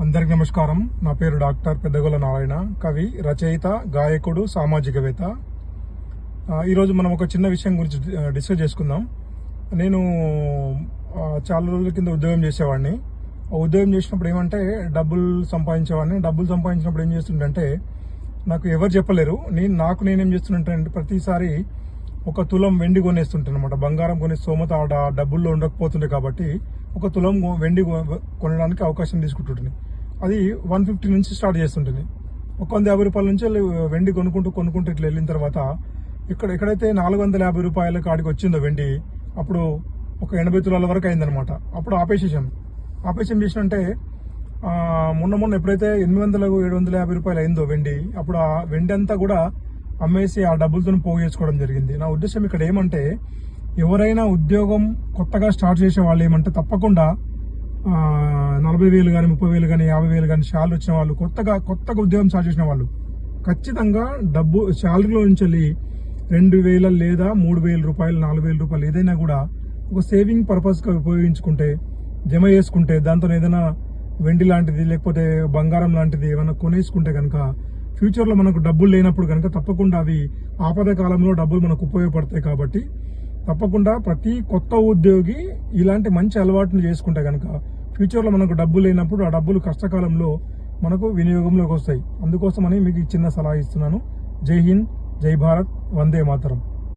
అందరికి నమస్కారం. నా పేరు డాక్టర్ పెద్దగొల్ల నారాయణ, కవి, రచయిత, గాయకుడు, సామాజికవేత్త. ఈరోజు మనం ఒక చిన్న విషయం గురించి డిస్కస్ చేసుకుందాం. నేను చాలా రోజుల కింద ఉద్యోగం చేసేవాడిని. ఉద్యోగం చేసినప్పుడు ఏమంటే డబ్బులు సంపాదించేవాడిని. డబ్బులు సంపాదించినప్పుడు ఏం చేస్తుంటే నాకు ఎవరు చెప్పలేరు. నేనేం చేస్తుంటే ప్రతిసారి ఒక తులం వెండి కొనేస్తుంటాను అనమాట. బంగారం కొనే స్తోమత డబ్బుల్లో ఉండకపోతుండే కాబట్టి ఒక తులం వెండి కొనడానికి అవకాశం తీసుకుంటుంటుంది. అది 150 నుంచి స్టార్ట్ చేస్తుంటుంది. ఒక 150 రూపాయల నుంచి వెండి కొనుక్కుంటూ ఇట్లా వెళ్ళిన తర్వాత ఎక్కడైతే 450 రూపాయల కాడికి వచ్చిందో వెండి, అప్పుడు ఒక 80 తులాల వరకు అయిందనమాట. అప్పుడు ఆపేసేసాం చేసినంటే మొన్న ఎప్పుడైతే 800-750 రూపాయలు అయిందో వెండి, అప్పుడు ఆ వెండి అంతా కూడా అమ్మేసి ఆ డబ్బులతో పోగు చేసుకోవడం జరిగింది. నా ఉద్దేశం ఇక్కడ ఏమంటే, ఎవరైనా ఉద్యోగం కొత్తగా స్టార్ట్ చేసే వాళ్ళు ఏమంటే తప్పకుండా 40,000 కానీ 30,000 కానీ 50,000 కానీ శాలరీ వచ్చిన వాళ్ళు, కొత్తగా ఉద్యోగం స్టార్ట్ చేసిన వాళ్ళు ఖచ్చితంగా డబ్బు శాలరీలో నుంచి 2,000 లేదా 3,000 రూపాయలు 4,000 రూపాయలు ఏదైనా కూడా ఒక సేవింగ్ పర్పస్గా ఉపయోగించుకుంటే, జమ చేసుకుంటే, దాంతో ఏదైనా వెండి లాంటిది లేకపోతే బంగారం లాంటిది ఏమైనా కొనేసుకుంటే కనుక ఫ్యూచర్లో మనకు డబ్బులు లేనప్పుడు కనుక తప్పకుండా అవి ఆపద కాలంలో డబ్బులు మనకు ఉపయోగపడతాయి. కాబట్టి తప్పకుండా ప్రతి కొత్త ఉద్యోగి ఇలాంటి మంచి అలవాటును చేసుకుంటే కనుక ఫ్యూచర్లో మనకు డబ్బులు లేనప్పుడు ఆ డబ్బులు కష్టకాలంలో మనకు వినియోగంలోకి వస్తాయి. అందుకోసమని మీకు చిన్న సలహా ఇస్తున్నాను. జై హింద్, జై భారత్, వందే మాతరం.